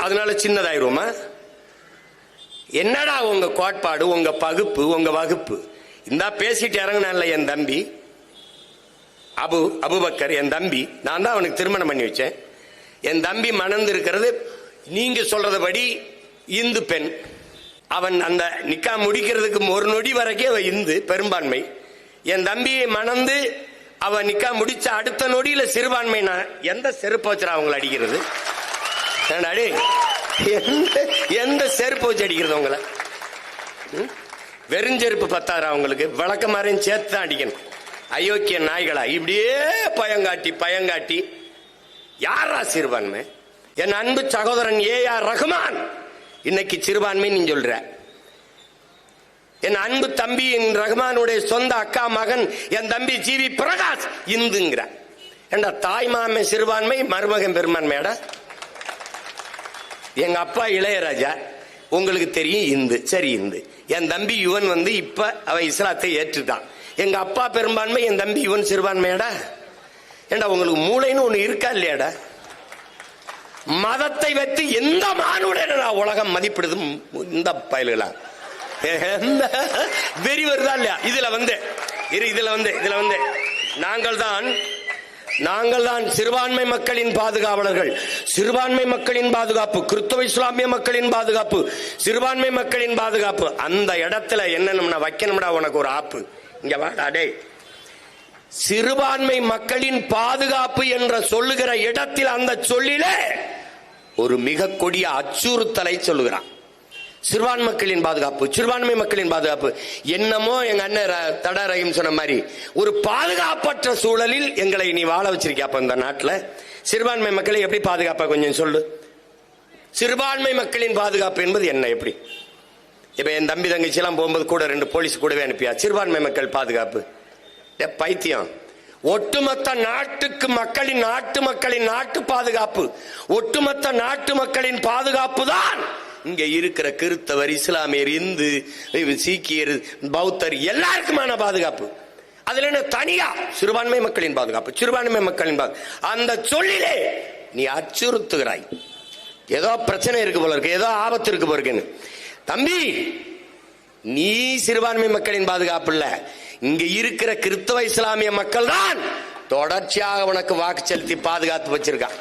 அதனால சின்னதாயிருமா? என்னடா உங்க கோட்பாடு, உங்க பகுப்பு, உங்க வகுப்பு? இந்த பேசிட்டு இறங்கினான்ல என் தம்பி அபுபக்கர், என் தம்பி, நான் தான் அவனுக்கு திருமணம் பண்ணி வச்சேன். என் தம்பி மணந்து இருக்கிறது நீங்க சொல்றதுபடி இந்து பெண். அவன் அந்த நிக்கா முடிக்கிறதுக்கு ஒரு நொடி வரைக்கும் அவ இந்து பெரும்பான்மை. என் தம்பியை மணந்து அவ நிக்கா முடிச்ச அடுத்த நொடியில சிறுபான்மை. நான் எந்த செருப்பு வச்சுறா அவங்களை அடிக்கிறது? எந்த செருப்பு வச்சு அடிக்கிறது உங்களை? வெறுஞ்செருப்பு பத்தாரா அவங்களுக்கு? விளக்க மாதிரியும் சேர்த்து தான் அடிக்கணும். அயோக்கிய நாய்களா இப்படியே பயங்காட்டி யாரா சிறுபான்மை? என் அன்பு சகோதரன் AR ரஹ்மான் இன்னைக்கு சிறுபான்மை நீ சொல்ற. என் அன்பு தம்பி ரஹ்மானுடைய சொந்த அக்கா மகன் என் தம்பி GV பிரகாஷ் இந்துங்கிற. ஏண்டா தாய் மாமே சிறுபான்மை, மருமகன் பெரும்பான்மையாடா? எங்க அப்பா இளையராஜா உங்களுக்கு தெரியும் இந்து, சரி இந்து. என் தம்பி யுவன் வந்து இப்ப அவ இஸ்லாத்தை ஏற்றுட்டான். எங்க அப்பா பெரும்பான்மை, என் தம்பி யுவன் சிறுபான்மையாடா? ஏண்டா உங்களுக்கு மூளைன்னு ஒண்ணு இருக்கா இல்லையாடா? மதத்தை வைத்து எந்த மானுட உலகம் மதிப்பிடுது? இந்த பயல்களா வெறி வருதா இல்லையா? இதுல வந்து நாங்கள் தான் சிறுபான்மை மக்களின் பாதுகாவலர்கள். சிறுபான்மை மக்களின் பாதுகாப்பு, கிறிஸ்தவ இஸ்லாமிய மக்களின் பாதுகாப்பு, சிறுபான்மை மக்களின் பாதுகாப்பு. அந்த இடத்துல என்ன வைக்கணும்டா உனக்கு ஒரு ஆப்பு. இங்க வாடா டேய். சிறுபான்மை மக்களின் பாதுகாப்பு என்ற சொல்லுகிற இடத்தில் அந்த சொல்லிலே ஒரு மிக கொடிய அச்சுறுத்தலை சொல்லுகிறான். சிறுபான்மை மக்களின் பாதுகாப்பு, சிறுபான்மை மக்களின் பாதுகாப்பு. என்னமோ எங்க அண்ணன் தடாரையும் சொன்ன மாதிரி ஒரு பாதுகாப்பற்ற சூழலில் எங்களை நீ வாழ வச்சிருக்கியா? அப்ப இந்த நாட்டில் சிறுபான்மை மக்களை எப்படி பாதுகாப்பா கொஞ்சம் சொல்லு. சிறுபான்மை மக்களின் பாதுகாப்பு என்பது என்ன? எப்படி? இப்ப என் தம்பி தங்கச்சி எல்லாம் போகும்போது கூட 2 போலீஸ் கூடவே அனுப்பியா? சிறுபான்மை மக்கள் பாதுகாப்பு பைத்தியம். ஒட்டுமொத்த நாட்டு மக்களின் நாட்டு பாதுகாப்பு, ஒட்டுமொத்த நாட்டு மக்களின் பாதுகாப்பு தான் இங்க இருக்கிற கிறிஸ்தவர், இஸ்லாமியர், இந்து, சீக்கியர், பௌத்தர் எல்லாருக்குமான பாதுகாப்பு. அதுல என்ன தனியா சிறுபான்மை மக்களின் பாதுகாப்பு, சிறுபான்மை மக்களின் அந்த சொல்லிலே நீ அச்சுறுத்துகிறாய். ஏதோ பிரச்சனை இருக்கு போல இருக்கு, ஏதோ ஆபத்து இருக்கு போல இருக்குன்னு. தம்பி, நீ சிறுபான்மை மக்களின் பாதுகாப்பு இல்ல, இங்க இருக்கிற கிறிஸ்தவ இஸ்லாமிய மக்கள் தான் தொடர்ச்சியாக உனக்கு வாக்கு செலுத்தி பாதுகாத்து வச்சிருக்கான்.